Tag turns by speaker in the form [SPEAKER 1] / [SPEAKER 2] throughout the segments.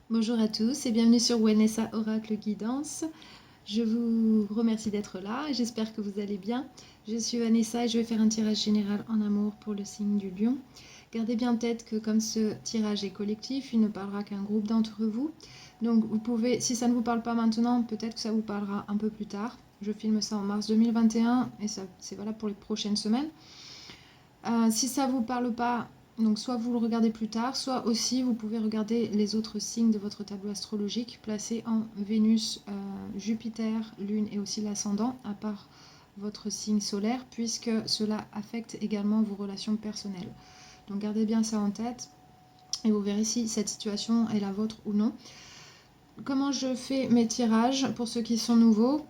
[SPEAKER 1] Bonjour à tous et bienvenue sur Wenessa Oracle Guidance. Je vous remercie d'être là et j'espère que vous allez bien. Je suis Vanessa et je vais faire un tirage général en amour pour le signe du lion. Gardez bien en tête que comme ce tirage est collectif, il ne parlera qu'un groupe d'entre vous. Donc vous pouvez, si ça ne vous parle pas maintenant, peut-être que ça vous parlera un peu plus tard. Je filme ça en mars 2021 et ça c'est valable pour les prochaines semaines. Si ça ne vous parle pas, donc soit vous le regardez plus tard, soit aussi vous pouvez regarder les autres signes de votre tableau astrologique placés en Vénus, Jupiter, Lune et aussi l'ascendant, à part votre signe solaire, puisque cela affecte également vos relations personnelles. Donc gardez bien ça en tête et vous verrez si cette situation est la vôtre ou non. Comment je fais mes tirages pour ceux qui sont nouveaux?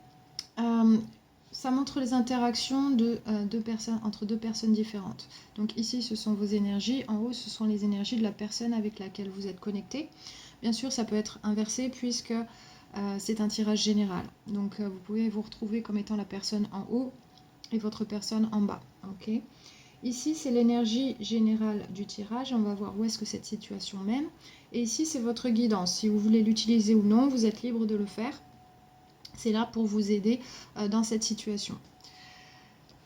[SPEAKER 1] Ça montre les interactions entre deux personnes différentes. Donc ici, ce sont vos énergies. En haut, ce sont les énergies de la personne avec laquelle vous êtes connecté. Bien sûr, ça peut être inversé puisque c'est un tirage général. Donc vous pouvez vous retrouver comme étant la personne en haut et votre personne en bas. Okay. Ici, c'est l'énergie générale du tirage. On va voir où est-ce que cette situation mène. Et ici, c'est votre guidance. Si vous voulez l'utiliser ou non, vous êtes libre de le faire. C'est là pour vous aider dans cette situation.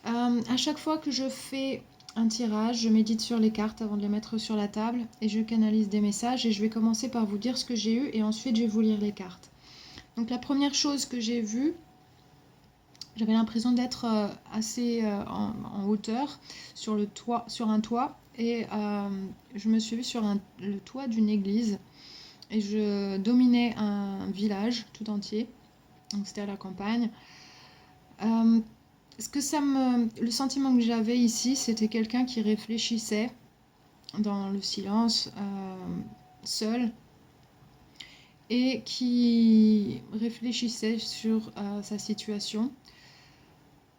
[SPEAKER 1] À chaque fois que je fais un tirage, je médite sur les cartes avant de les mettre sur la table et je canalise des messages et je vais commencer par vous dire ce que j'ai eu et ensuite je vais vous lire les cartes. Donc la première chose que j'ai vue, j'avais l'impression d'être assez en hauteur sur un toit et je me suis vue sur le toit d'une église et je dominais un village tout entier. Donc c'était à la campagne. Le sentiment que j'avais ici, c'était quelqu'un qui réfléchissait dans le silence, seul, et qui réfléchissait sur sa situation.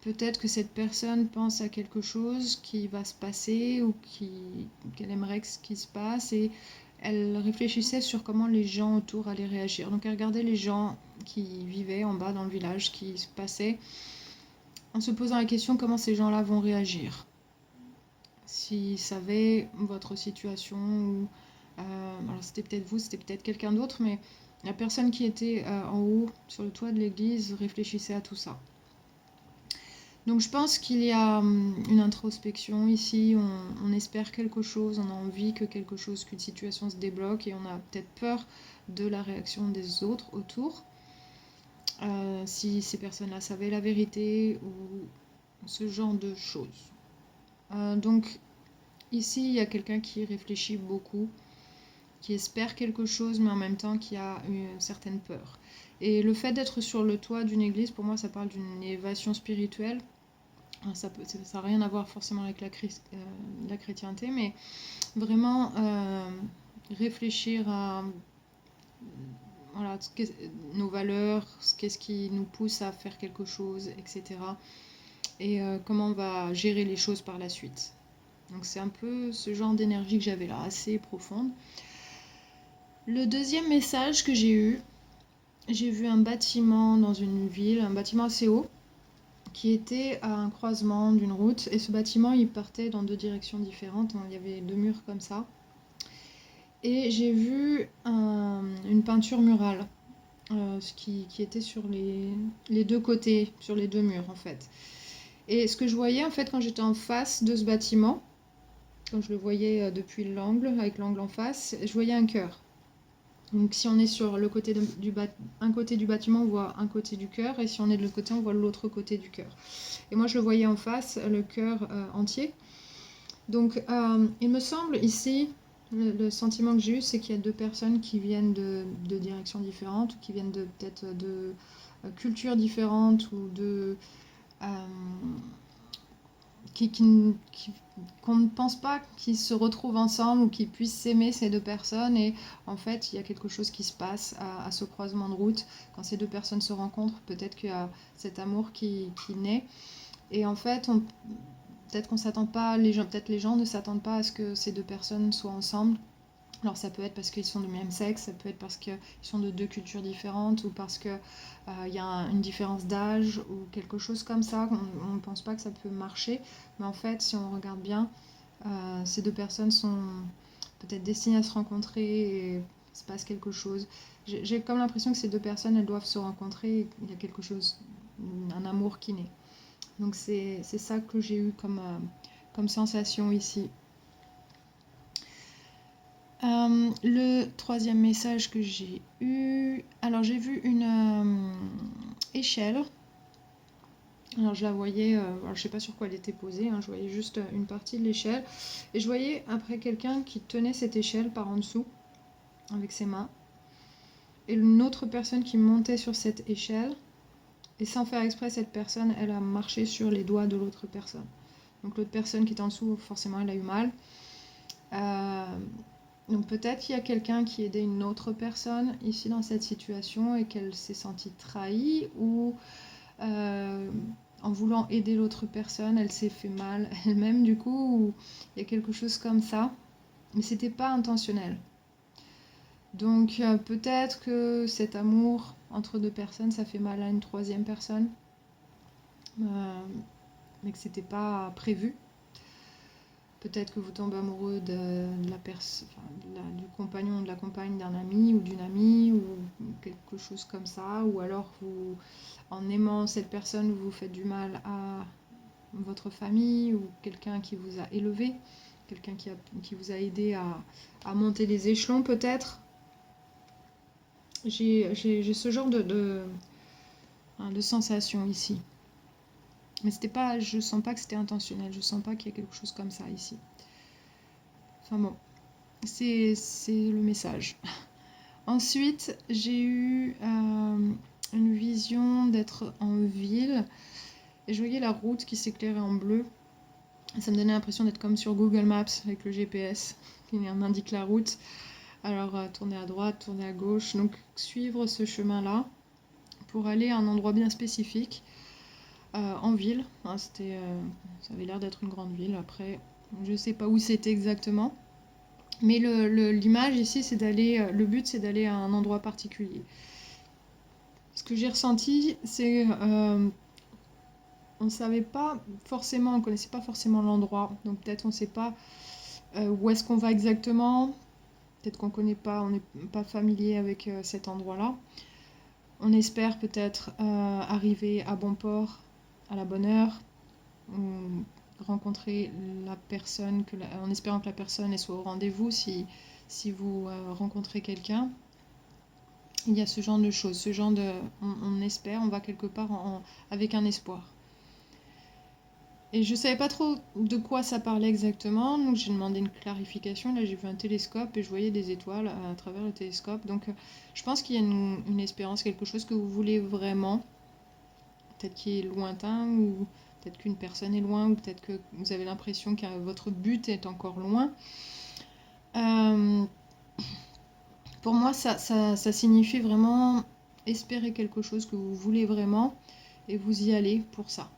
[SPEAKER 1] Peut-être que cette personne pense à quelque chose qui va se passer ou qu'elle aimerait que ce qui se passe et elle réfléchissait sur comment les gens autour allaient réagir. Donc elle regardait les gens qui vivaient en bas dans le village, qui se passaient, en se posant la question comment ces gens-là vont réagir. S'ils savaient votre situation, ou alors c'était peut-être vous, c'était peut-être quelqu'un d'autre, mais la personne qui était en haut sur le toit de l'église réfléchissait à tout ça. Donc je pense qu'il y a une introspection ici, on espère quelque chose, on a envie que quelque chose, qu'une situation se débloque et on a peut-être peur de la réaction des autres autour. Si ces personnes-là savaient la vérité ou ce genre de choses. Donc ici, il y a quelqu'un qui réfléchit beaucoup, qui espère quelque chose, mais en même temps qui a une certaine peur. Et le fait d'être sur le toit d'une église, pour moi, ça parle d'une élévation spirituelle. Ça n'a rien à voir forcément avec la chrétienté, mais vraiment réfléchir à voilà, nos valeurs, qu'est-ce qui nous pousse à faire quelque chose, etc. Et comment on va gérer les choses par la suite. Donc c'est un peu ce genre d'énergie que j'avais là, assez profonde. Le deuxième message que j'ai vu un bâtiment dans une ville, un bâtiment assez haut, qui était à un croisement d'une route. Et ce bâtiment, il partait dans deux directions différentes. Il y avait deux murs comme ça. Et j'ai vu une peinture murale qui était sur les deux côtés, sur les deux murs en fait. Et ce que je voyais en fait quand j'étais en face de ce bâtiment, quand je le voyais depuis l'angle, avec l'angle en face, je voyais un cœur. Donc si on est sur le côté un côté du bâtiment, on voit un côté du cœur, et si on est de l'autre côté, on voit l'autre côté du cœur. Et moi je le voyais en face, le cœur entier. Donc il me semble ici, le sentiment que j'ai eu, c'est qu'il y a deux personnes qui viennent de directions différentes, ou qui viennent peut-être de cultures différentes, ou euh, qu'on ne pense pas qu'ils se retrouvent ensemble ou qu'ils puissent s'aimer ces deux personnes, et en fait il y a quelque chose qui se passe à ce croisement de route. Quand ces deux personnes se rencontrent, peut-être qu'il y a cet amour qui naît, et en fait peut-être qu'on s'attend pas, peut-être les gens ne s'attendent pas à ce que ces deux personnes soient ensemble. Alors ça peut être parce qu'ils sont du même sexe, ça peut être parce qu'ils sont de deux cultures différentes, ou parce qu'il y a une différence d'âge ou quelque chose comme ça. On ne pense pas que ça peut marcher, mais en fait si on regarde bien, ces deux personnes sont peut-être destinées à se rencontrer, et il se passe quelque chose. J'ai comme l'impression que ces deux personnes, elles doivent se rencontrer, il y a quelque chose, un amour qui naît. Donc c'est ça que j'ai eu comme sensation ici. Le troisième message que j'ai eu, alors j'ai vu une échelle. Alors je la voyais, alors je sais pas sur quoi elle était posée, hein, je voyais juste une partie de l'échelle. Et je voyais après quelqu'un qui tenait cette échelle par en dessous, avec ses mains. Et une autre personne qui montait sur cette échelle. Et sans faire exprès, cette personne, elle a marché sur les doigts de l'autre personne. Donc l'autre personne qui est en dessous, forcément, elle a eu mal. Donc peut-être qu'il y a quelqu'un qui aidait une autre personne ici dans cette situation et qu'elle s'est sentie trahie ou en voulant aider l'autre personne, elle s'est fait mal elle-même du coup, ou il y a quelque chose comme ça. Mais c'était pas intentionnel. Donc peut-être que cet amour entre deux personnes, ça fait mal à une troisième personne, mais que c'était pas prévu. Peut-être que vous tombez amoureux du compagnon, de la compagne d'un ami ou d'une amie ou quelque chose comme ça, ou alors vous, en aimant cette personne, vous faites du mal à votre famille ou quelqu'un qui vous a élevé, quelqu'un qui vous a aidé à monter les échelons peut-être. J'ai ce genre de sensation ici. Mais c'était pas, je sens pas que c'était intentionnel, je sens pas qu'il y a quelque chose comme ça ici. Enfin bon, c'est le message. Ensuite, j'ai eu une vision d'être en ville et je voyais la route qui s'éclairait en bleu. Et ça me donnait l'impression d'être comme sur Google Maps avec le GPS qui m'indique la route. Alors tourner à droite, tourner à gauche, donc suivre ce chemin-là pour aller à un endroit bien spécifique en ville. Hein, ça avait l'air d'être une grande ville. Après, je sais pas où c'était exactement. Mais l'image ici, c'est d'aller. Le but, c'est d'aller à un endroit particulier. Ce que j'ai ressenti, c'est on savait pas forcément, on connaissait pas forcément l'endroit. Donc peut-être on sait pas où est-ce qu'on va exactement. Peut-être qu'on connaît pas, on n'est pas familier avec cet endroit-là. On espère peut-être arriver à bon port, à la bonne heure, rencontrer la personne, en espérant que la personne soit au rendez-vous si vous rencontrez quelqu'un. Il y a ce genre de choses, on espère, on va quelque part avec un espoir. Et je savais pas trop de quoi ça parlait exactement, donc j'ai demandé une clarification. Là, j'ai vu un télescope et je voyais des étoiles à travers le télescope. Donc, je pense qu'il y a une espérance, quelque chose que vous voulez vraiment. Peut-être qui est lointain, ou peut-être qu'une personne est loin, ou peut-être que vous avez l'impression que votre but est encore loin. Pour moi, ça signifie vraiment espérer quelque chose que vous voulez vraiment et vous y allez pour ça.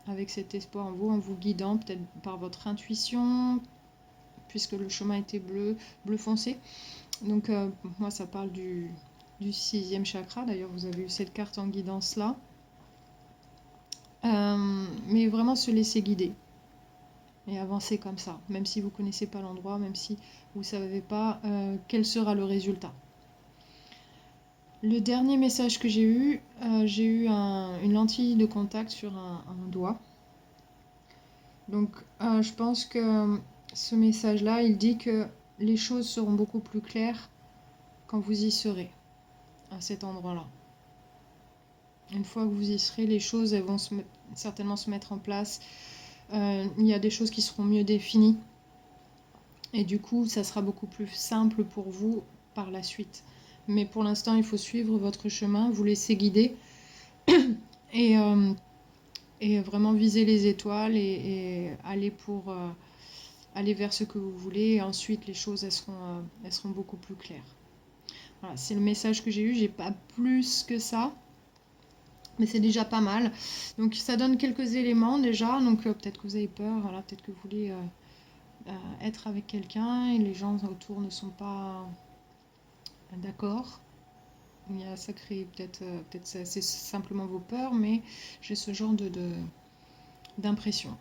[SPEAKER 1] Avec cet espoir en vous guidant peut-être par votre intuition, puisque le chemin était bleu foncé. Donc moi, ça parle du 6e chakra. D'ailleurs, vous avez eu cette carte en guidance là. Mais vraiment se laisser guider et avancer comme ça, même si vous ne connaissez pas l'endroit, même si vous ne savez pas quel sera le résultat. Le dernier message que j'ai eu une lentille de contact sur un doigt. Donc je pense que ce message-là, il dit que les choses seront beaucoup plus claires quand vous y serez, à cet endroit-là. Une fois que vous y serez, les choses elles vont certainement se mettre en place. Il y a des choses qui seront mieux définies. Et du coup, ça sera beaucoup plus simple pour vous par la suite. Mais pour l'instant, il faut suivre votre chemin, vous laisser guider et vraiment viser les étoiles et aller aller vers ce que vous voulez. Et ensuite, les choses elles seront beaucoup plus claires. Voilà, c'est le message que j'ai eu. J'ai pas plus que ça, mais c'est déjà pas mal. Donc ça donne quelques éléments déjà. Donc peut-être que vous avez peur, voilà, peut-être que vous voulez être avec quelqu'un et les gens autour ne sont pas d'accord. Ça crée peut-être c'est simplement vos peurs, mais j'ai ce genre d'impression.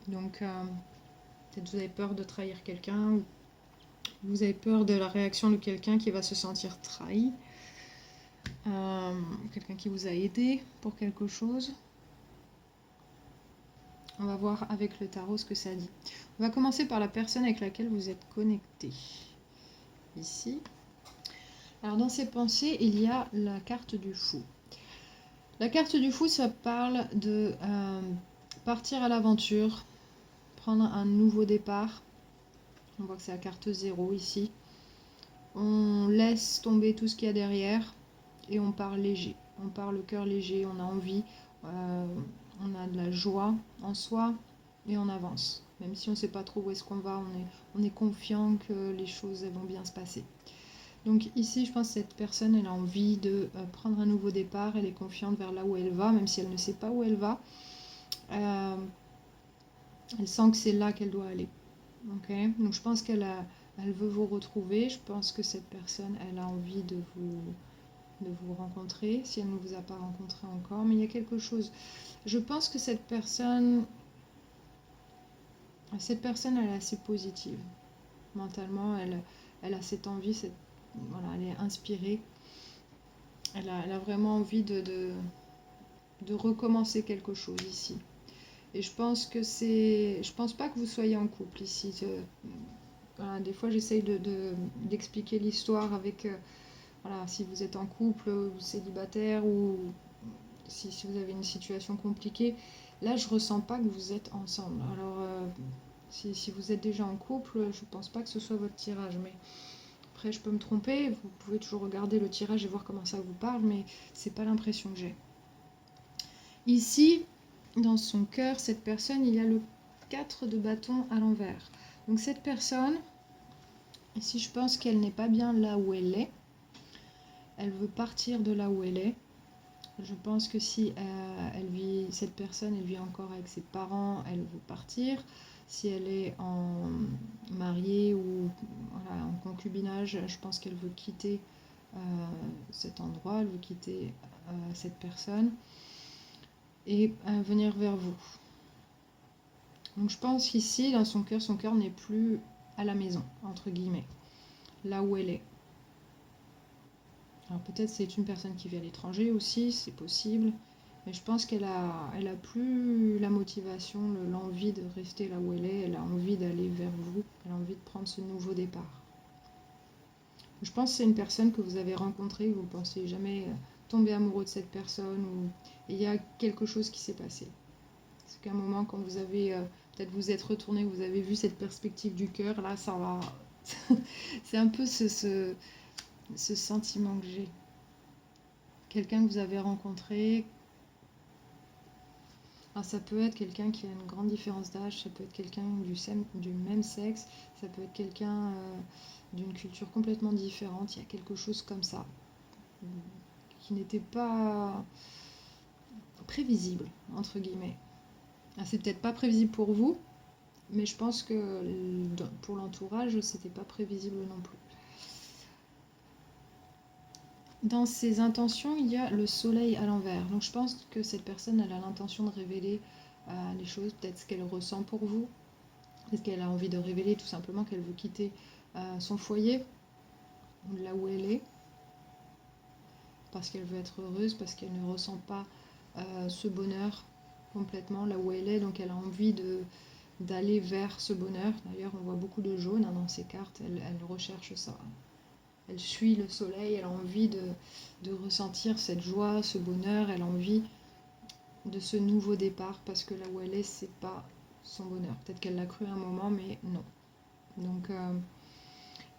[SPEAKER 1] Donc peut-être vous avez peur de trahir quelqu'un, ou Vous avez peur de la réaction de quelqu'un qui va se sentir trahi. Quelqu'un qui vous a aidé pour quelque chose. On va voir avec le tarot ce que ça dit. On va commencer par la personne avec laquelle vous êtes connecté. Ici. Alors dans ces pensées, il y a la carte du fou. La carte du fou, ça parle de partir à l'aventure, prendre un nouveau départ. On voit que c'est la carte 0 ici. On laisse tomber tout ce qu'il y a derrière et on part léger. On part le cœur léger, on a envie, on a de la joie en soi et on avance. Même si on ne sait pas trop où est-ce qu'on va, on est confiant que les choses elles vont bien se passer. Donc ici, je pense que cette personne, elle a envie de prendre un nouveau départ, elle est confiante vers là où elle va, même si elle ne sait pas où elle va. Elle sent que c'est là qu'elle doit aller. Okay. Donc je pense qu'elle veut vous retrouver. Je pense que cette personne, elle a envie de vous rencontrer, si elle ne vous a pas rencontré encore. Mais il y a quelque chose. Je pense que cette personne, elle est assez positive. Mentalement, elle a cette envie, voilà, elle est inspirée. Elle a vraiment envie de recommencer quelque chose ici. Et je pense que je pense pas que vous soyez en couple ici. Voilà, des fois, j'essaye d'expliquer l'histoire avec, voilà, si vous êtes en couple ou célibataire ou si vous avez une situation compliquée. Là, je ressens pas que vous êtes ensemble. Alors, si vous êtes déjà en couple, je pense pas que ce soit votre tirage. Mais après, je peux me tromper. Vous pouvez toujours regarder le tirage et voir comment ça vous parle, mais c'est pas l'impression que j'ai. Ici, dans son cœur, cette personne, il y a le 4 de bâton à l'envers. Donc cette personne, ici je pense qu'elle n'est pas bien là où elle est. Elle veut partir de là où elle est. Je pense que si cette personne, elle vit encore avec ses parents, elle veut partir. Si elle est mariée ou voilà, en concubinage, je pense qu'elle veut quitter cet endroit, elle veut quitter cette personne et venir vers vous. Donc je pense qu'ici, dans son cœur n'est plus à la maison, entre guillemets, là où elle est. Alors peut-être c'est une personne qui vit à l'étranger aussi, c'est possible, mais je pense qu'elle a plus la motivation, l'envie de rester là où elle a envie d'aller vers vous, elle a envie de prendre ce nouveau départ. Je pense que c'est une personne que vous avez rencontrée, vous ne pensez jamais tomber amoureux de cette personne, ou il y a quelque chose qui s'est passé. C'est qu'à un moment, quand vous avez, peut-être vous êtes retourné, vous avez vu cette perspective du cœur, là, ça va. C'est un peu ce sentiment que j'ai. Quelqu'un que vous avez rencontré. Alors, ça peut être quelqu'un qui a une grande différence d'âge, ça peut être quelqu'un du même sexe, ça peut être quelqu'un d'une culture complètement différente. Il y a quelque chose comme ça, qui n'était pas prévisible, entre guillemets. C'est peut-être pas prévisible pour vous, mais je pense que pour l'entourage, c'était pas prévisible non plus. Dans ses intentions, il y a le soleil à l'envers. Donc je pense que cette personne, elle a l'intention de révéler les choses, peut-être ce qu'elle ressent pour vous. Peut-être qu'elle a envie de révéler tout simplement qu'elle veut quitter son foyer, là où elle est, parce qu'elle veut être heureuse, parce qu'elle ne ressent pas ce bonheur complètement là où elle est, donc elle a envie d'aller vers ce bonheur. D'ailleurs, on voit beaucoup de jaune dans ces cartes, elle recherche ça. Elle suit le soleil, elle a envie de ressentir cette joie, ce bonheur, elle a envie de ce nouveau départ, parce que là où elle est, c'est pas son bonheur. Peut-être qu'elle l'a cru à un moment, mais non. Donc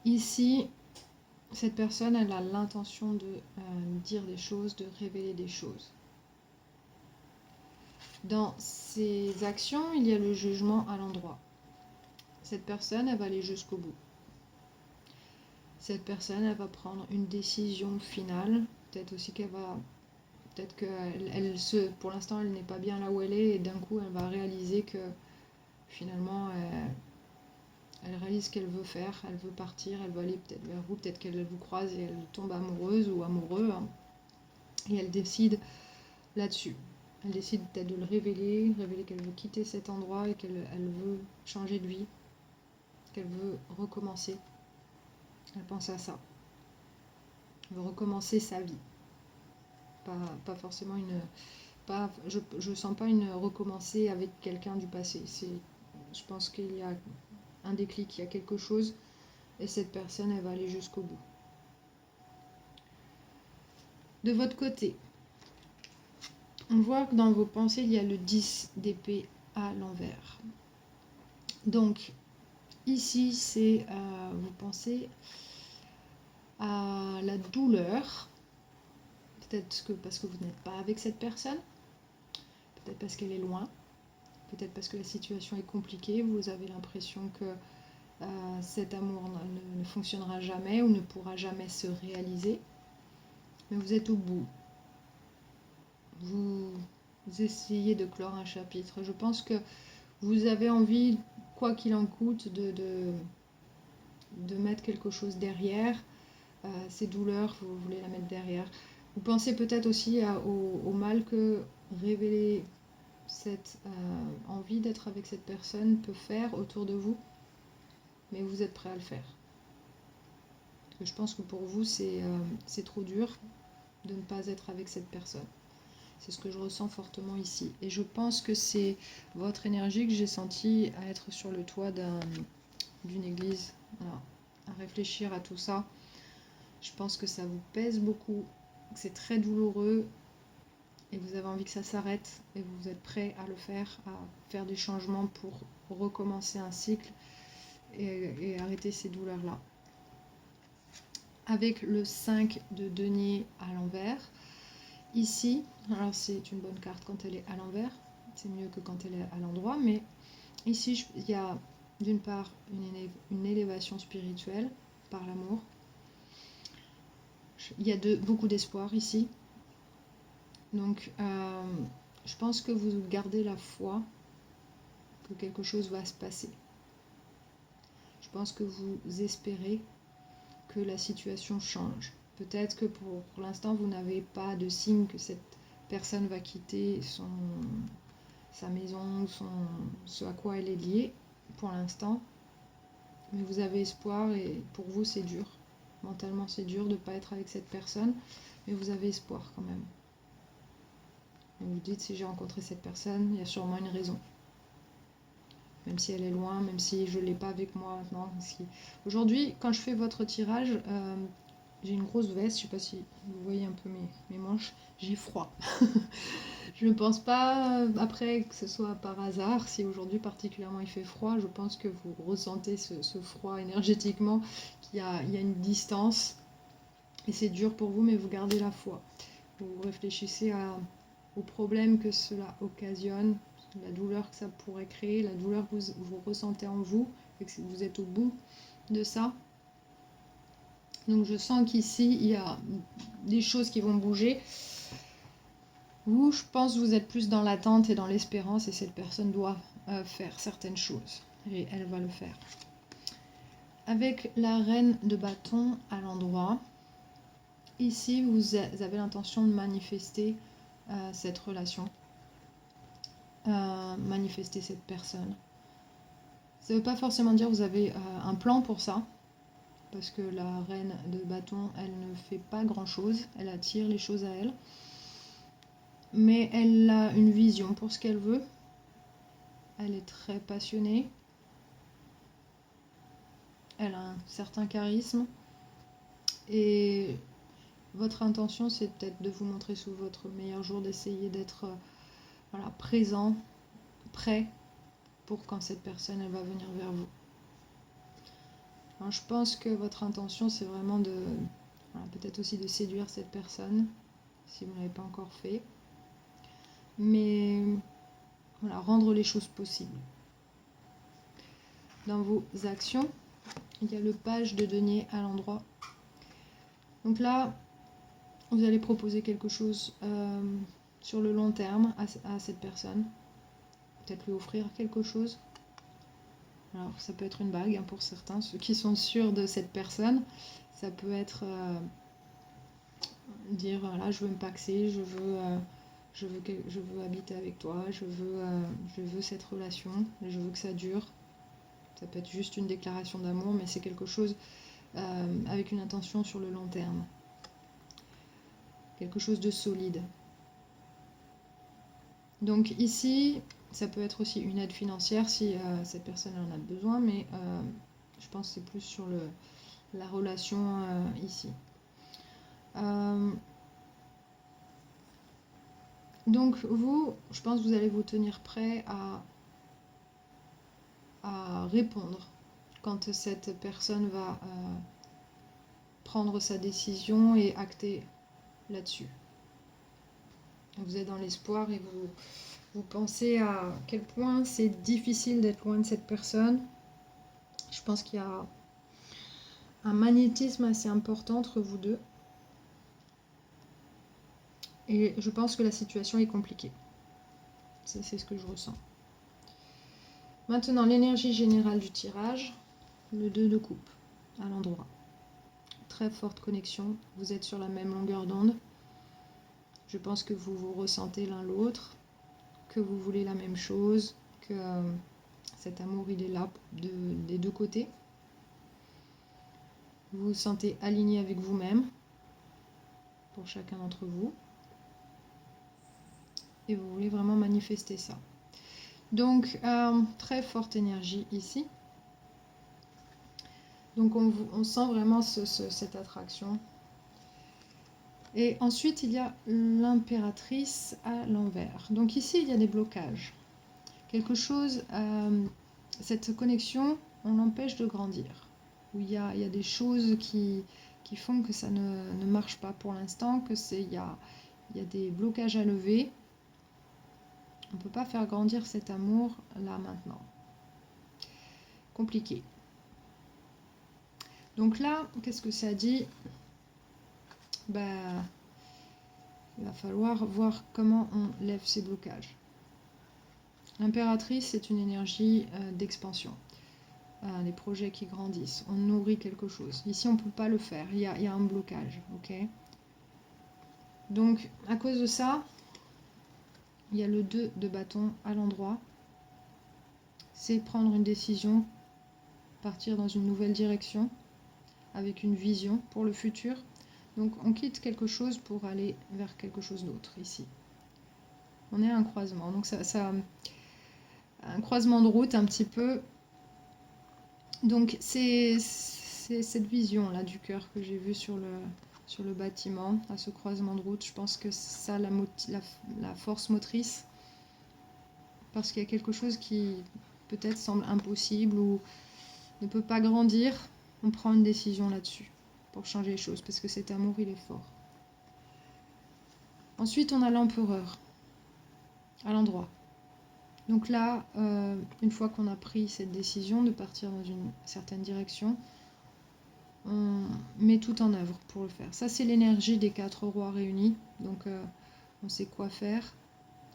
[SPEAKER 1] ici, cette personne, elle a l'intention de dire des choses, de révéler des choses. Dans ses actions, il y a le jugement à l'endroit. Cette personne, elle va aller jusqu'au bout. Cette personne, elle va prendre une décision finale. Peut-être aussi qu'elle va... Peut-être que pour l'instant, elle n'est pas bien là où elle est, et d'un coup, elle va réaliser que finalement, elle réalise ce qu'elle veut faire, elle veut partir, elle veut aller peut-être vers vous, peut-être qu'elle vous croise et elle tombe amoureuse ou amoureux, hein, et elle décide là-dessus. Elle décide peut-être de le révéler qu'elle veut quitter cet endroit et qu'elle veut changer de vie, qu'elle veut recommencer. Elle pense à ça. Elle veut recommencer sa vie. Pas forcément une... je sens pas une recommencer avec quelqu'un du passé. Je pense qu'il y a un déclic, il y a quelque chose, et cette personne, elle va aller jusqu'au bout. De votre côté, on voit que dans vos pensées, il y a le 10 d'épée à l'envers. Donc, ici, c'est vous pensez à la douleur. Peut-être que parce que vous n'êtes pas avec cette personne, peut-être parce qu'elle est loin, peut-être parce que la situation est compliquée, vous avez l'impression que cet amour ne fonctionnera jamais ou ne pourra jamais se réaliser. Mais vous êtes au bout. Vous essayez de clore un chapitre. Je pense que vous avez envie, quoi qu'il en coûte, de mettre quelque chose derrière. Ces douleurs, vous voulez la mettre derrière. Vous pensez peut-être aussi au mal que révéler cette envie d'être avec cette personne peut faire autour de vous, mais vous êtes prêt à le faire. Parce que je pense que pour vous, c'est trop dur de ne pas être avec cette personne. C'est ce que je ressens fortement ici. Et je pense que c'est votre énergie que j'ai sentie à être sur le toit d'une église, voilà, à réfléchir à tout ça. Je pense que ça vous pèse beaucoup, que c'est très douloureux, et vous avez envie que ça s'arrête, et vous êtes prêt à le faire, à faire des changements pour recommencer un cycle et arrêter ces douleurs-là. Avec le 5 de denier à l'envers, ici, alors c'est une bonne carte quand elle est à l'envers, c'est mieux que quand elle est à l'endroit, mais ici il y a d'une part une élévation spirituelle par l'amour. Il y a beaucoup d'espoir ici. Donc je pense que vous gardez la foi que quelque chose va se passer. Je pense que vous espérez que la situation change. Peut-être que pour l'instant, vous n'avez pas de signe que cette personne va quitter sa maison, ce à quoi elle est liée, pour l'instant. Mais vous avez espoir et pour vous, c'est dur. Mentalement, c'est dur de ne pas être avec cette personne, mais vous avez espoir quand même. Et vous dites, si j'ai rencontré cette personne, il y a sûrement une raison. Même si elle est loin, même si je ne l'ai pas avec moi maintenant. Aujourd'hui, quand je fais votre tirage, j'ai une grosse veste, je ne sais pas si vous voyez un peu mes manches, j'ai froid. Je ne pense pas, après, que ce soit par hasard, si aujourd'hui particulièrement il fait froid, je pense que vous ressentez ce froid énergétiquement, qu'il y a une distance, et c'est dur pour vous, mais vous gardez la foi. Vous réfléchissez aux problèmes que cela occasionne, la douleur que ça pourrait créer, la douleur que vous ressentez en vous, et que vous êtes au bout de ça. Donc je sens qu'ici, il y a des choses qui vont bouger. Vous, je pense que vous êtes plus dans l'attente et dans l'espérance, et cette personne doit faire certaines choses, et elle va le faire. Avec la reine de bâton à l'endroit, ici, vous avez l'intention de manifester cette relation. Manifester cette personne. Ça ne veut pas forcément dire que vous avez un plan pour ça, parce que la reine de bâton, elle ne fait pas grand chose, elle attire les choses à elle, mais elle a une vision pour ce qu'elle veut, elle est très passionnée, elle a un certain charisme, et votre intention, c'est peut-être de vous montrer sous votre meilleur jour, d'essayer d'être voilà, présent, prêt, pour quand cette personne elle va venir vers vous. Alors, je pense que votre intention, c'est vraiment de voilà, peut-être aussi de séduire cette personne, si vous ne l'avez pas encore fait. Mais voilà, rendre les choses possibles. Dans vos actions, il y a le page de denier à l'endroit. Donc là, vous allez proposer quelque chose sur le long terme à cette personne. Peut-être lui offrir quelque chose. Alors, ça peut être une bague pour certains, ceux qui sont sûrs de cette personne. Ça peut être dire, voilà, je veux me paxer, je veux habiter avec toi, je veux cette relation, je veux que ça dure. Ça peut être juste une déclaration d'amour, mais c'est quelque chose avec une intention sur le long terme. Quelque chose de solide. Donc ici, ça peut être aussi une aide financière si cette personne en a besoin, mais je pense que c'est plus sur la relation ici. Donc vous, je pense que vous allez vous tenir prêt à répondre quand cette personne va prendre sa décision et acter là-dessus. Vous êtes dans l'espoir et vous pensez à quel point c'est difficile d'être loin de cette personne. Je pense qu'il y a un magnétisme assez important entre vous deux. Et je pense que la situation est compliquée. C'est ce que je ressens. Maintenant, l'énergie générale du tirage, le 2 de coupe à l'endroit. Très forte connexion, vous êtes sur la même longueur d'onde. Je pense que vous vous ressentez l'un l'autre, que vous voulez la même chose, que cet amour il est là des deux côtés. Vous vous sentez aligné avec vous-même, pour chacun d'entre vous. Et vous voulez vraiment manifester ça. Donc, très forte énergie ici. Donc, on sent vraiment cette attraction. Et ensuite, il y a l'impératrice à l'envers. Donc ici, il y a des blocages. Quelque chose, cette connexion, on l'empêche de grandir. Où il y a des choses qui font que ça ne marche pas pour l'instant, il y a des blocages à lever. On ne peut pas faire grandir cet amour là maintenant. Compliqué. Donc là, qu'est-ce que ça dit? Ben, il va falloir voir comment on lève ces blocages. L'impératrice, c'est une énergie d'expansion. Des projets qui grandissent. On nourrit quelque chose. Ici, on ne peut pas le faire. Il y a un blocage. Ok. Donc, à cause de ça, il y a le 2 de bâton à l'endroit. C'est prendre une décision, partir dans une nouvelle direction, avec une vision pour le futur. Donc, on quitte quelque chose pour aller vers quelque chose d'autre, ici. On est à un croisement. Donc, ça un croisement de route un petit peu. Donc, c'est cette vision-là du cœur que j'ai vue sur le bâtiment, à ce croisement de route. Je pense que c'est ça la force motrice. Parce qu'il y a quelque chose qui peut-être semble impossible ou ne peut pas grandir. On prend une décision là-dessus pour changer les choses, parce que cet amour, il est fort. Ensuite, on a l'empereur à l'endroit. Donc là, une fois qu'on a pris cette décision de partir dans une certaine direction, on met tout en œuvre pour le faire. Ça, c'est l'énergie des 4 rois réunis. Donc, on sait quoi faire,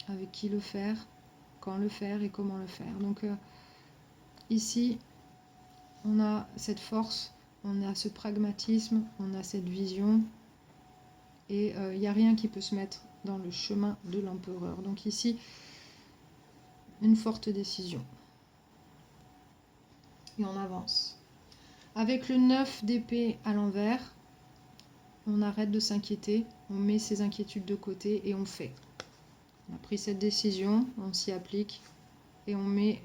[SPEAKER 1] avec qui le faire, quand le faire et comment le faire. Donc, ici, on a cette force, on a ce pragmatisme, on a cette vision. Et il n'y a rien qui peut se mettre dans le chemin de l'empereur. Donc ici, une forte décision. Et on avance. Avec le 9 d'épée à l'envers, on arrête de s'inquiéter, on met ses inquiétudes de côté et on fait. On a pris cette décision, on s'y applique et on met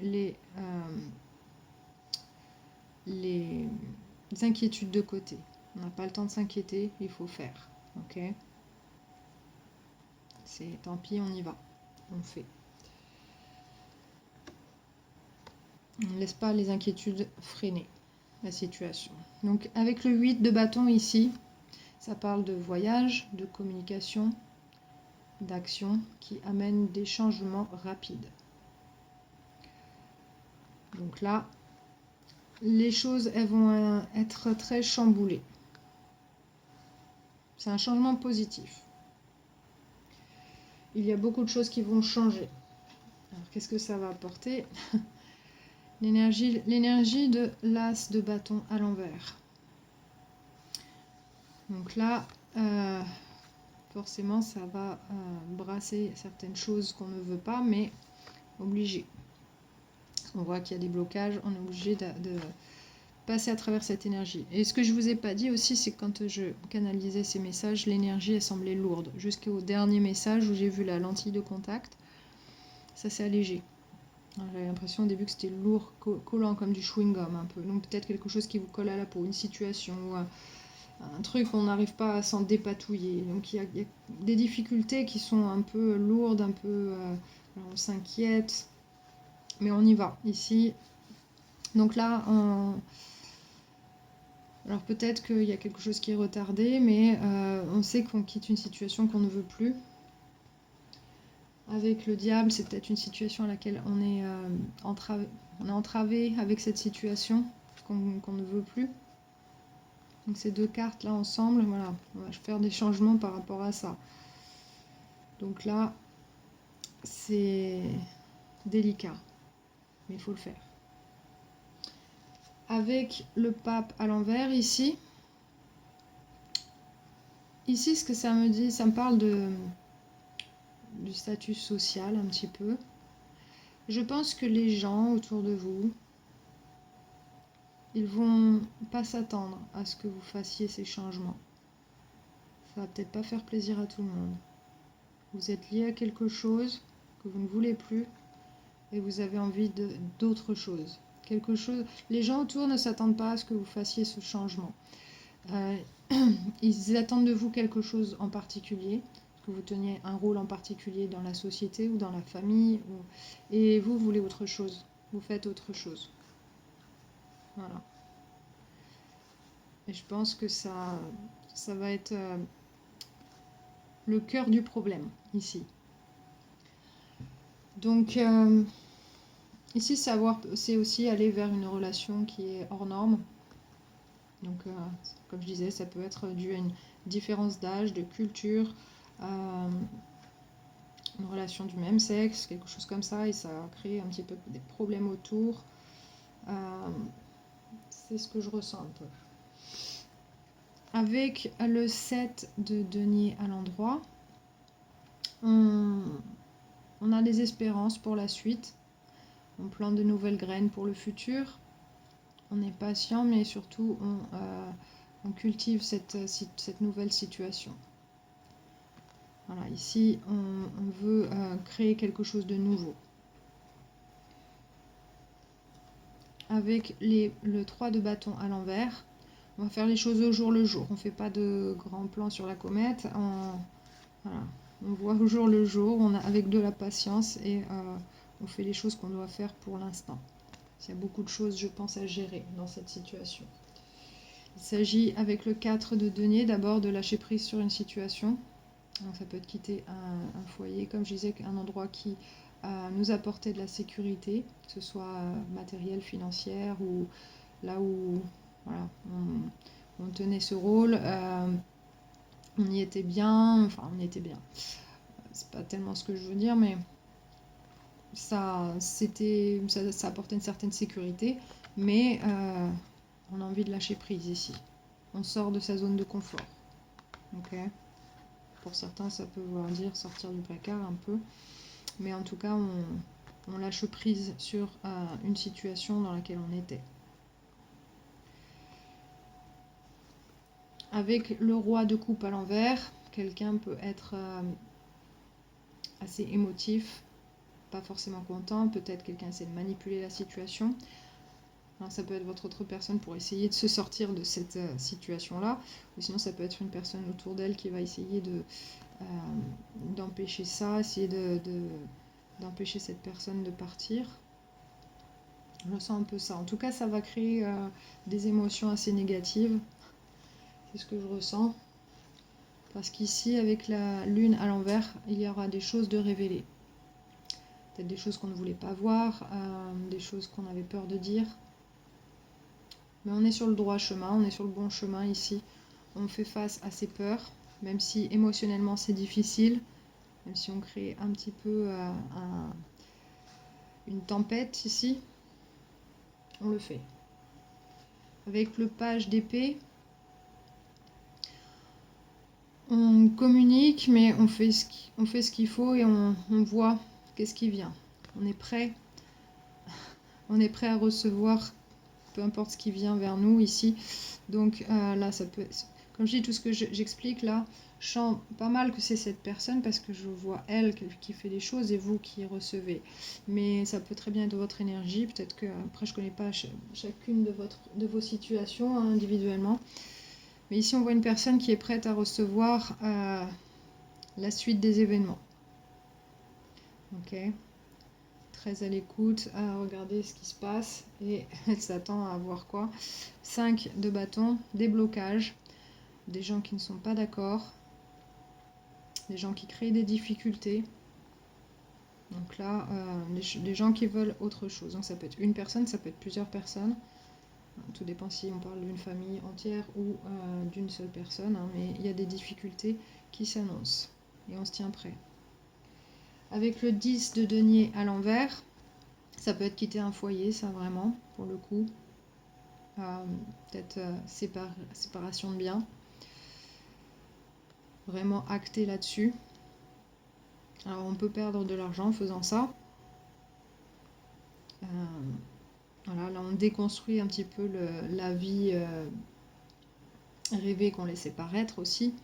[SPEAKER 1] les inquiétudes de côté. On n'a pas le temps de s'inquiéter, il faut faire. Ok ? C'est tant pis, on y va. On fait. On ne laisse pas les inquiétudes freiner la situation. Donc avec le 8 de bâton ici, ça parle de voyage, de communication, d'action qui amène des changements rapides. Donc là, les choses elles vont être très chamboulées. C'est un changement positif. Il y a beaucoup de choses qui vont changer. Alors qu'est-ce que ça va apporter? L'énergie de l'as de bâton à l'envers. Donc là, forcément, ça va brasser certaines choses qu'on ne veut pas, mais obligé. On voit qu'il y a des blocages, on est obligé passer à travers cette énergie. Et ce que je vous ai pas dit aussi, c'est que quand je canalisais ces messages, l'énergie elle semblait lourde. Jusqu'au dernier message où j'ai vu la lentille de contact, ça s'est allégé. J'avais l'impression au début que c'était lourd, collant comme du chewing-gum un peu. Donc peut-être quelque chose qui vous colle à la peau, une situation, un truc, on n'arrive pas à s'en dépatouiller. Donc il y a des difficultés qui sont un peu lourdes, un peu... on s'inquiète, mais on y va. Ici, donc là, alors peut-être qu'il y a quelque chose qui est retardé, mais on sait qu'on quitte une situation qu'on ne veut plus. Avec le diable, c'est peut-être une situation à laquelle on est entravé avec cette situation qu'on ne veut plus. Donc ces deux cartes là ensemble, voilà, on va faire des changements par rapport à ça. Donc là, c'est délicat, mais il faut le faire. Avec le pape à l'envers ici, ce que ça me dit, ça me parle du statut social un petit peu. Je pense que les gens autour de vous, ils vont pas s'attendre à ce que vous fassiez ces changements. Ça va peut-être pas faire plaisir à tout le monde. Vous êtes lié à quelque chose que vous ne voulez plus et vous avez envie d'autre chose. Quelque chose. Les gens autour ne s'attendent pas à ce que vous fassiez ce changement. Ils attendent de vous quelque chose en particulier, que vous teniez un rôle en particulier dans la société ou dans la famille, et vous voulez autre chose. Vous faites autre chose. Voilà. Et je pense que ça va être le cœur du problème, ici. Donc, ici, c'est aussi aller vers une relation qui est hors norme. Donc, comme je disais, ça peut être dû à une différence d'âge, de culture, une relation du même sexe, quelque chose comme ça, et ça crée un petit peu des problèmes autour. C'est ce que je ressens un peu. Avec le 7 de denier à l'endroit, on a des espérances pour la suite, on plante de nouvelles graines pour le futur, on est patient, mais surtout on cultive cette nouvelle situation. Voilà, ici on veut créer quelque chose de nouveau. Avec le 3 de bâton à l'envers, on va faire les choses au jour le jour. On ne fait pas de grands plans sur la comète. Voilà, on voit au jour le jour, avec de la patience et on fait les choses qu'on doit faire pour l'instant. Il y a beaucoup de choses, je pense, à gérer dans cette situation. Il s'agit, avec le 4 de denier, d'abord de lâcher prise sur une situation. Donc ça peut être quitter un foyer, comme je disais, un endroit qui nous apportait de la sécurité, que ce soit matérielle, financière, ou là où voilà, on tenait ce rôle, on y était bien, enfin on y était bien. C'est pas tellement ce que je veux dire, mais ça apportait une certaine sécurité, mais on a envie de lâcher prise ici. On sort de sa zone de confort. Ok. Pour certains, ça peut vouloir dire sortir du placard un peu. Mais en tout cas, on lâche prise sur une situation dans laquelle on était. Avec le roi de coupe à l'envers, quelqu'un peut être assez émotif, pas forcément content. Peut-être quelqu'un essaie de manipuler la situation. Alors, ça peut être votre autre personne pour essayer de se sortir de cette situation-là. Ou sinon, ça peut être une personne autour d'elle qui va essayer d'empêcher ça, essayer d'empêcher cette personne de partir. Je ressens un peu ça. En tout cas, ça va créer des émotions assez négatives. C'est ce que je ressens. Parce qu'ici, avec la lune à l'envers, il y aura des choses de révélées. Peut-être des choses qu'on ne voulait pas voir, des choses qu'on avait peur de dire. Mais on est sur le droit chemin, on est sur le bon chemin ici. On fait face à ces peurs, même si émotionnellement c'est difficile, même si on crée un petit peu une tempête ici, on le fait. Avec le page d'épée, on communique, mais on fait ce qu'il faut et on voit qu'est-ce qui vient. On est prêt à recevoir peu importe ce qui vient vers nous ici. Donc là, ça peut... Comme je dis, tout ce que j'explique là, je sens pas mal que c'est cette personne parce que je vois elle qui fait des choses et vous qui recevez. Mais ça peut très bien être votre énergie. Peut-être que, après, je connais pas chacune de vos situations hein, individuellement. Mais ici, on voit une personne qui est prête à recevoir la suite des événements. Ok. Très à l'écoute, à regarder ce qui se passe et elle s'attend à voir quoi. 5 de bâton, des blocages, des gens qui ne sont pas d'accord, des gens qui créent des difficultés. Donc là, des gens qui veulent autre chose. Donc ça peut être une personne, ça peut être plusieurs personnes. Tout dépend si on parle d'une famille entière ou d'une seule personne. Hein, mais il y a des difficultés qui s'annoncent et on se tient prêt. Avec le 10 de denier à l'envers, ça peut être quitter un foyer, ça vraiment, pour le coup. Peut-être séparation de biens. Vraiment acté là-dessus. Alors on peut perdre de l'argent en faisant ça. Voilà, là on déconstruit un petit peu la vie rêvée qu'on laissait paraître aussi.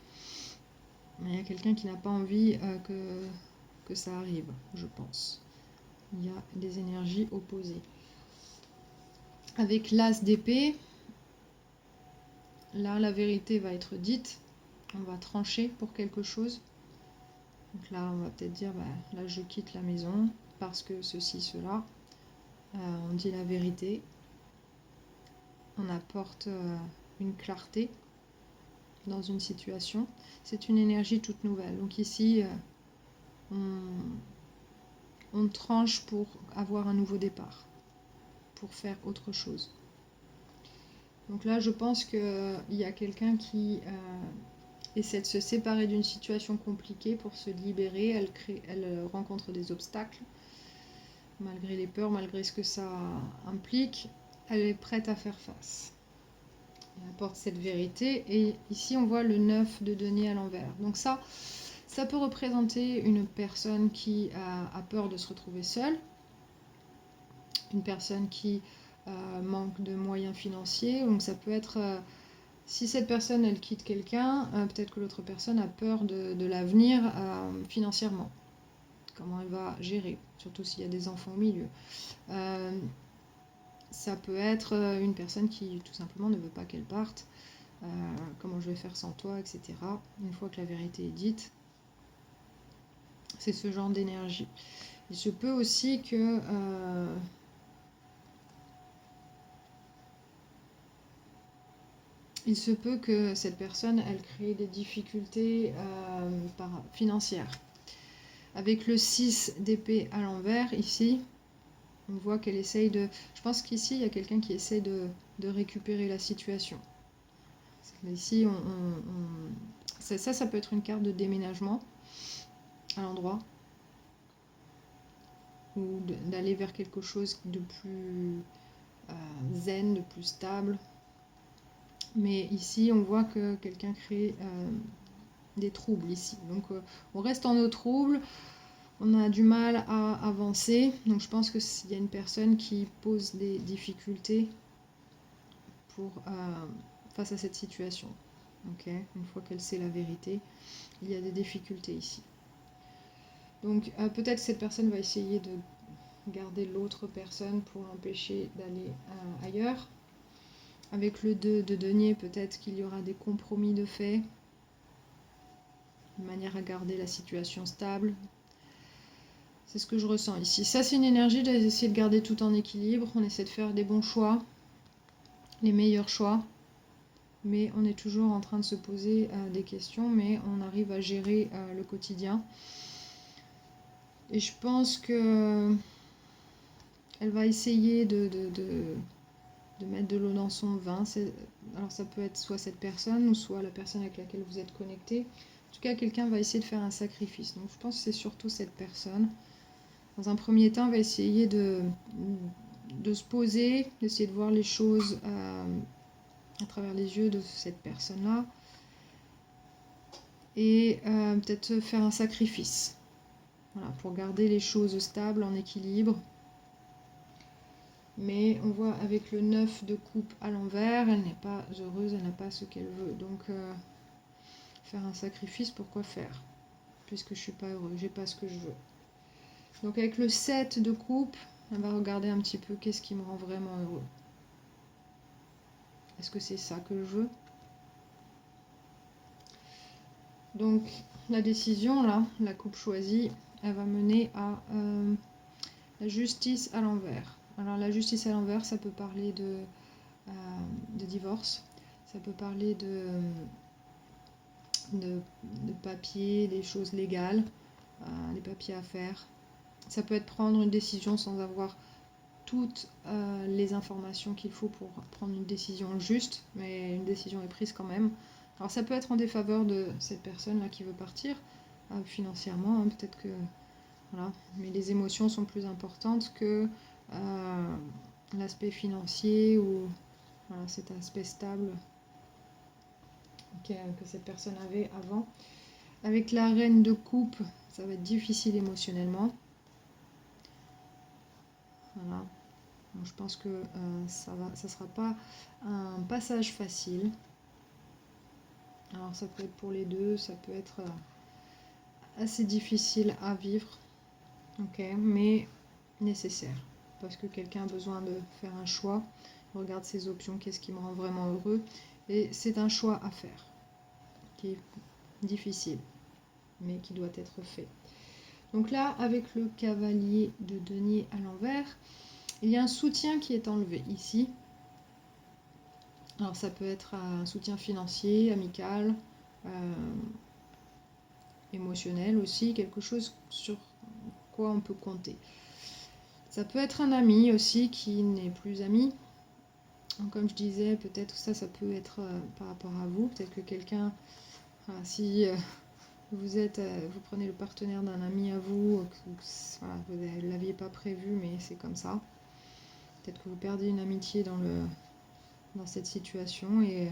[SPEAKER 1] Mais il y a quelqu'un qui n'a pas envie que ça arrive, je pense. Il y a des énergies opposées. Avec l'as d'épée, là la vérité va être dite. On va trancher pour quelque chose. Donc là, on va peut-être dire, bah, là je quitte la maison parce que ceci, cela. On dit la vérité. On apporte une clarté dans une situation. C'est une énergie toute nouvelle. Donc ici, on tranche pour avoir un nouveau départ, pour faire autre chose. Donc là, je pense qu'il y a quelqu'un qui essaie de se séparer d'une situation compliquée pour se libérer. Elle rencontre des obstacles, malgré les peurs, malgré ce que ça implique. Elle est prête à faire face. Elle apporte cette vérité. Et ici, on voit le 9 de denier à l'envers. Donc ça peut représenter une personne qui a peur de se retrouver seule. Une personne qui manque de moyens financiers. Donc ça peut être... si cette personne, elle quitte quelqu'un, peut-être que l'autre personne a peur de l'avenir financièrement. Comment elle va gérer, surtout s'il y a des enfants au milieu. Ça peut être une personne qui tout simplement ne veut pas qu'elle parte. Comment je vais faire sans toi, etc. Une fois que la vérité est dite, c'est ce genre d'énergie. Il se peut aussi que cette personne, elle crée des difficultés financières. Avec le 6 d'épée à l'envers, ici, on voit qu'elle essaye de... Je pense qu'ici, il y a quelqu'un qui essaie de récupérer la situation. Ici, ça peut être une carte de déménagement à l'endroit. Ou d'aller vers quelque chose de plus zen, de plus stable. Mais ici, on voit que quelqu'un crée des troubles ici. Donc, on reste en eau trouble. On a du mal à avancer, donc je pense qu'il y a une personne qui pose des difficultés face à cette situation. Okay. Une fois qu'elle sait la vérité, il y a des difficultés ici. Donc peut-être cette personne va essayer de garder l'autre personne pour l'empêcher d'aller ailleurs. Avec le 2 de denier, peut-être qu'il y aura des compromis de fait, de manière à garder la situation stable. C'est ce que je ressens ici. Ça, c'est une énergie d'essayer de garder tout en équilibre. On essaie de faire des bons choix, les meilleurs choix. Mais on est toujours en train de se poser des questions, mais on arrive à gérer le quotidien. Et je pense que elle va essayer de mettre de l'eau dans son vin. Alors ça peut être soit cette personne, ou soit la personne avec laquelle vous êtes connecté. En tout cas, quelqu'un va essayer de faire un sacrifice. Donc je pense que c'est surtout cette personne. Dans un premier temps, on va essayer de se poser, d'essayer de voir les choses à travers les yeux de cette personne-là. Et peut-être faire un sacrifice. Voilà, pour garder les choses stables, en équilibre. Mais on voit avec le 9 de coupe à l'envers, elle n'est pas heureuse, elle n'a pas ce qu'elle veut. Donc faire un sacrifice, pourquoi faire? Puisque je suis pas heureux, j'ai pas ce que je veux. Donc avec le 7 de coupe, on va regarder un petit peu qu'est-ce qui me rend vraiment heureux. Est-ce que c'est ça que je veux? Donc la décision là, la coupe choisie, elle va mener à la justice à l'envers. Alors la justice à l'envers, ça peut parler de divorce, ça peut parler de papiers, des choses légales, les papiers à faire. Ça peut être prendre une décision sans avoir toutes les informations qu'il faut pour prendre une décision juste, mais une décision est prise quand même. Alors ça peut être en défaveur de cette personne-là qui veut partir, financièrement, hein, peut-être que... Voilà. Mais les émotions sont plus importantes que l'aspect financier ou voilà, cet aspect stable que cette personne avait avant. Avec la reine de coupe, ça va être difficile émotionnellement. Voilà. Donc, je pense que ça sera pas un passage facile. Alors ça peut être pour les deux, ça peut être assez difficile à vivre, ok, mais nécessaire. Parce que quelqu'un a besoin de faire un choix, regarde ses options, qu'est-ce qui me rend vraiment heureux, et c'est un choix à faire, qui est difficile, mais qui doit être fait. Donc là, avec le cavalier de denier à l'envers, il y a un soutien qui est enlevé ici. Alors ça peut être un soutien financier, amical, émotionnel aussi, quelque chose sur quoi on peut compter. Ça peut être un ami aussi qui n'est plus ami. Comme je disais, peut-être ça peut être par rapport à vous. Peut-être que quelqu'un, si vous prenez le partenaire d'un ami à vous, voilà, vous ne l'aviez pas prévu, mais c'est comme ça. Peut-être que vous perdez une amitié dans cette situation et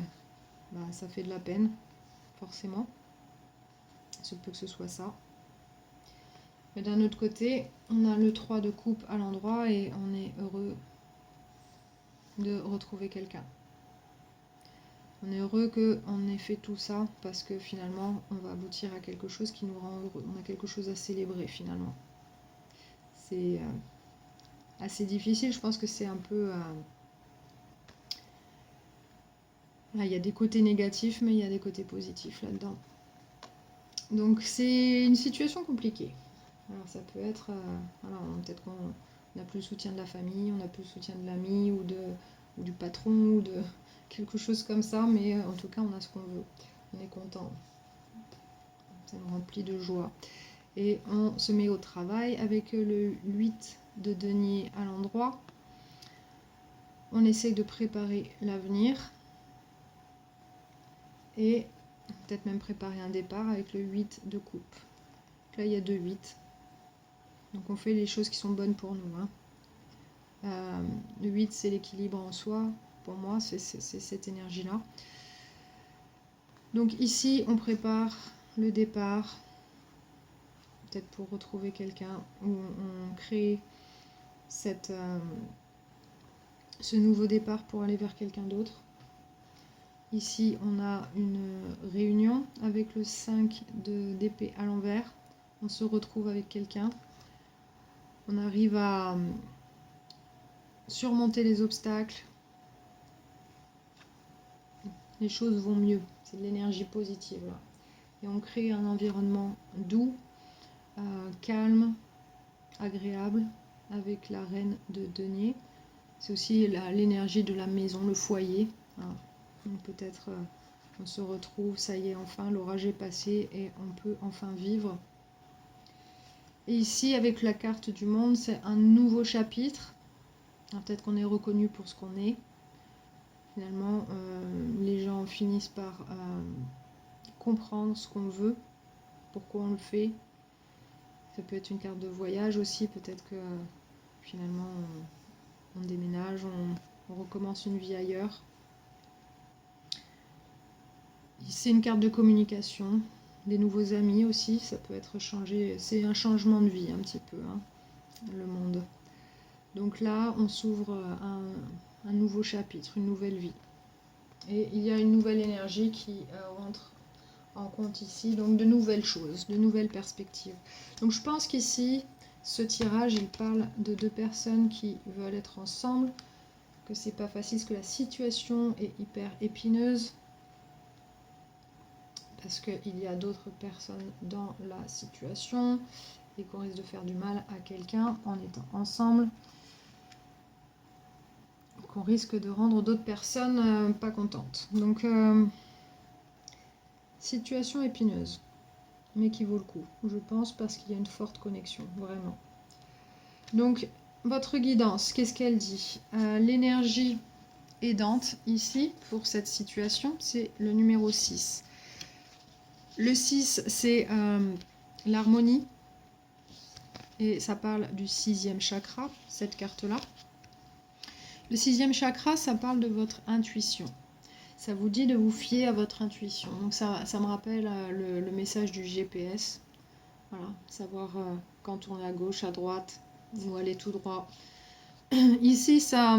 [SPEAKER 1] ça fait de la peine, forcément. Il se peut que ce soit ça. Mais d'un autre côté, on a le 3 de coupe à l'endroit et on est heureux de retrouver quelqu'un. On est heureux qu'on ait fait tout ça parce que finalement, on va aboutir à quelque chose qui nous rend heureux. On a quelque chose à célébrer finalement. C'est assez difficile, je pense que c'est un peu... il y a des côtés négatifs, mais il y a des côtés positifs là-dedans. Donc c'est une situation compliquée. Alors ça peut être... peut-être qu'on n'a plus le soutien de la famille, on n'a plus le soutien de l'ami ou du patron ou de quelque chose comme ça, mais en tout cas on a ce qu'on veut. On est content. Ça nous remplit de joie. Et on se met au travail avec le 8 de denier à l'endroit. On essaye de préparer l'avenir et peut-être même préparer un départ avec le 8 de coupe. Donc là, il y a 2 8. Donc on fait les choses qui sont bonnes pour nous. Le 8, c'est l'équilibre en soi. Pour moi, c'est cette énergie-là. Donc ici, on prépare le départ, peut-être pour retrouver quelqu'un, où on crée ce nouveau départ pour aller vers quelqu'un d'autre. Ici, on a une réunion avec le 5 d'épée à l'envers. On se retrouve avec quelqu'un. On arrive à surmonter les obstacles. Les choses vont mieux. C'est de l'énergie positive là. Et on crée un environnement doux, calme, agréable, avec la reine de denier. C'est aussi l'énergie de la maison, le foyer. Donc peut-être on se retrouve, ça y est, enfin, l'orage est passé et on peut enfin vivre. Et ici, avec la carte du monde, c'est un nouveau chapitre. Peut-être qu'on est reconnu pour ce qu'on est. Finalement, les gens finissent par comprendre ce qu'on veut, pourquoi on le fait. Ça peut être une carte de voyage aussi, peut-être que finalement on déménage, on recommence une vie ailleurs. C'est une carte de communication, des nouveaux amis aussi, ça peut être changé, c'est un changement de vie un petit peu, le monde. Donc là, on s'ouvre un nouveau chapitre, une nouvelle vie. Et il y a une nouvelle énergie qui rentre en compte ici, donc de nouvelles choses, de nouvelles perspectives. Donc je pense qu'ici, ce tirage, il parle de deux personnes qui veulent être ensemble, que c'est pas facile, parce que la situation est hyper épineuse, parce qu'il y a d'autres personnes dans la situation, et qu'on risque de faire du mal à quelqu'un en étant ensemble, qu'on risque de rendre d'autres personnes pas contentes. Donc, situation épineuse, mais qui vaut le coup, je pense, parce qu'il y a une forte connexion, vraiment. Donc, votre guidance, qu'est-ce qu'elle dit? L'énergie aidante, ici, pour cette situation, c'est le numéro 6. Le 6, c'est l'harmonie, et ça parle du 6e chakra, cette carte-là. Le 6e chakra, ça parle de votre intuition. Ça vous dit de vous fier à votre intuition. Donc ça me rappelle le message du GPS. Voilà, savoir quand tourner à gauche, à droite, ou aller tout droit. Ici, ça,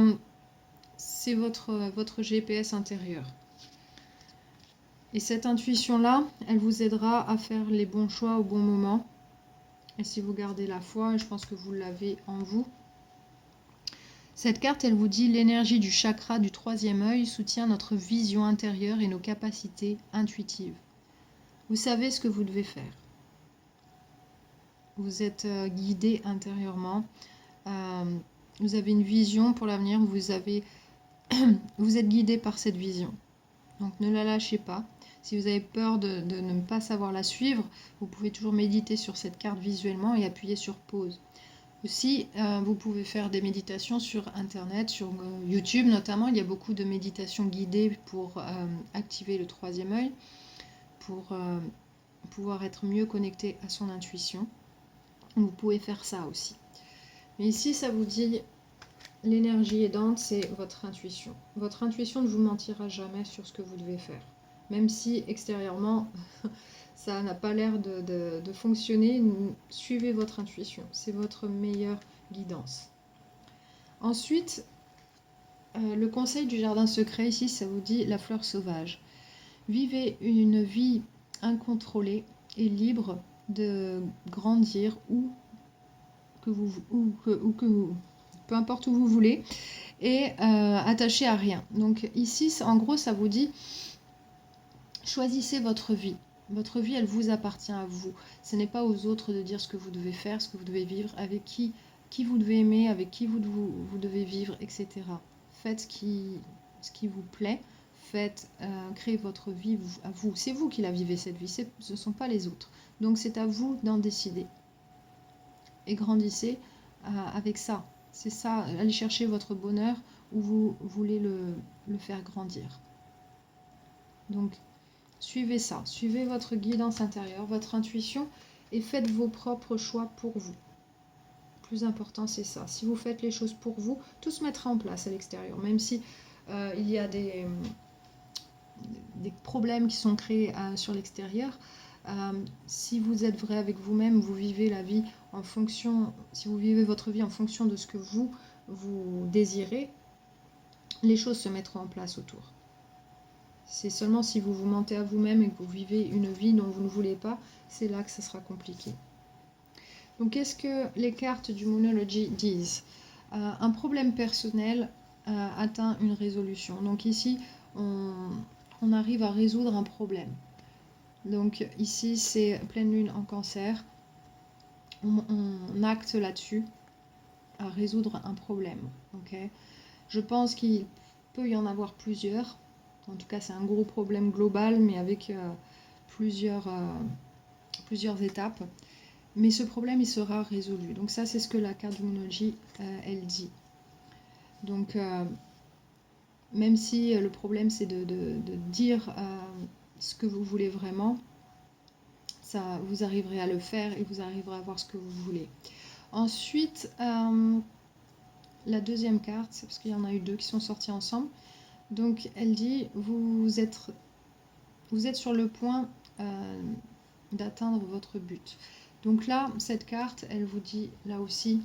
[SPEAKER 1] c'est votre GPS intérieur. Et cette intuition-là, elle vous aidera à faire les bons choix au bon moment. Et si vous gardez la foi, je pense que vous l'avez en vous. Cette carte, elle vous dit l'énergie du chakra du 3e œil soutient notre vision intérieure et nos capacités intuitives. Vous savez ce que vous devez faire. Vous êtes guidé intérieurement. Vous avez une vision pour l'avenir. Vous êtes guidé par cette vision. Donc ne la lâchez pas. Si vous avez peur de ne pas savoir la suivre, vous pouvez toujours méditer sur cette carte visuellement et appuyer sur pause. Aussi, vous pouvez faire des méditations sur Internet, sur YouTube notamment. Il y a beaucoup de méditations guidées pour activer le 3e œil, pour pouvoir être mieux connecté à son intuition. Vous pouvez faire ça aussi. Mais ici, ça vous dit, l'énergie aidante, c'est votre intuition. Votre intuition ne vous mentira jamais sur ce que vous devez faire. Même si extérieurement, ça n'a pas l'air de fonctionner, suivez votre intuition. C'est votre meilleure guidance. Ensuite, le conseil du jardin secret, ici, ça vous dit la fleur sauvage. Vivez une vie incontrôlée et libre de grandir peu importe où vous voulez, et attaché à rien. Donc ici, en gros, ça vous dit, choisissez votre vie. Votre vie, elle vous appartient à vous. Ce n'est pas aux autres de dire ce que vous devez faire, ce que vous devez vivre, avec qui vous devez aimer, avec qui vous devez vivre, etc. Faites ce qui vous plaît. Faites, créez votre vie à vous. C'est vous qui la vivez, cette vie. Ce ne sont pas les autres. Donc c'est à vous d'en décider. Et grandissez avec ça. C'est ça, allez chercher votre bonheur où vous voulez le faire grandir. Donc, suivez ça. Suivez votre guidance intérieure, votre intuition et faites vos propres choix pour vous. Le plus important, c'est ça. Si vous faites les choses pour vous, tout se mettra en place à l'extérieur. Même si il y a des problèmes qui sont créés sur l'extérieur, si vous êtes vrai avec vous-même, vous vivez la vie en fonction, si vous vivez votre vie en fonction de ce que vous désirez, les choses se mettront en place autour. C'est seulement si vous vous mentez à vous-même et que vous vivez une vie dont vous ne voulez pas, c'est là que ça sera compliqué. Donc qu'est-ce que les cartes du Moonology disent? Un problème personnel atteint une résolution. Donc ici, on arrive à résoudre un problème. Donc ici, c'est pleine lune en Cancer. On acte là-dessus à résoudre un problème. Okay, je pense qu'il peut y en avoir plusieurs. En tout cas, c'est un gros problème global, mais avec plusieurs étapes. Mais ce problème, il sera résolu. Donc ça, c'est ce que la carte du Moonology, elle dit. Donc, même si le problème, c'est de dire ce que vous voulez vraiment, ça, vous arriverez à le faire et vous arriverez à voir ce que vous voulez. Ensuite, la deuxième carte, parce qu'il y en a eu deux qui sont sorties ensemble. Donc, elle dit, vous êtes sur le point d'atteindre votre but. Donc là, cette carte, elle vous dit, là aussi,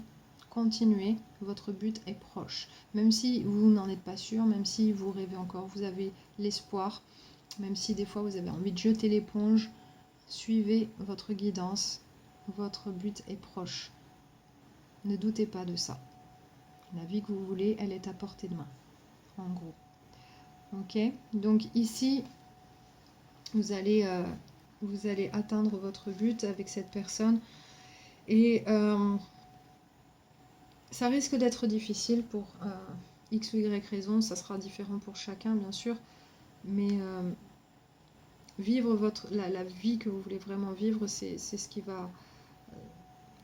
[SPEAKER 1] continuez, votre but est proche. Même si vous n'en êtes pas sûr, même si vous rêvez encore, vous avez l'espoir, même si des fois vous avez envie de jeter l'éponge, suivez votre guidance, votre but est proche. Ne doutez pas de ça. La vie que vous voulez, elle est à portée de main, en gros. Ok, donc ici, vous allez atteindre votre but avec cette personne. Et ça risque d'être difficile pour X ou Y raison, ça sera différent pour chacun bien sûr, mais vivre la vie que vous voulez vraiment vivre, c'est ce qui va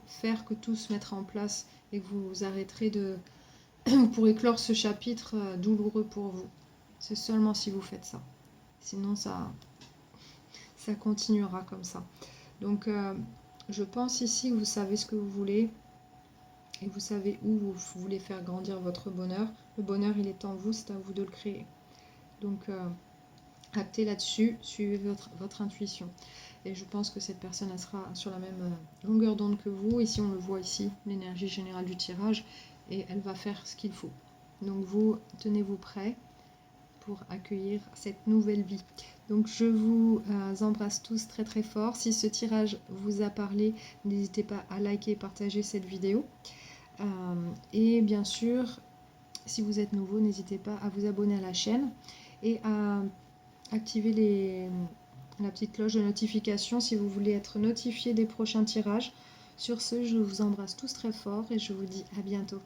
[SPEAKER 1] faire que tout se mettra en place et que vous arrêterez de... vous pourrez clore ce chapitre douloureux pour vous. C'est seulement si vous faites ça. Sinon, ça continuera comme ça. Donc, je pense ici que vous savez ce que vous voulez et vous savez où vous voulez faire grandir votre bonheur. Le bonheur, il est en vous, c'est à vous de le créer. Donc, actez là-dessus, suivez votre intuition. Et je pense que cette personne, elle sera sur la même longueur d'onde que vous. Ici, on le voit ici, l'énergie générale du tirage, et elle va faire ce qu'il faut. Donc, vous, tenez-vous prêts pour accueillir cette nouvelle vie. Donc je vous embrasse tous très très fort. Si ce tirage vous a parlé, n'hésitez pas à liker et partager cette vidéo. Et bien sûr, si vous êtes nouveau, n'hésitez pas à vous abonner à la chaîne et à activer la petite cloche de notification si vous voulez être notifié des prochains tirages. Sur ce, je vous embrasse tous très fort et je vous dis à bientôt.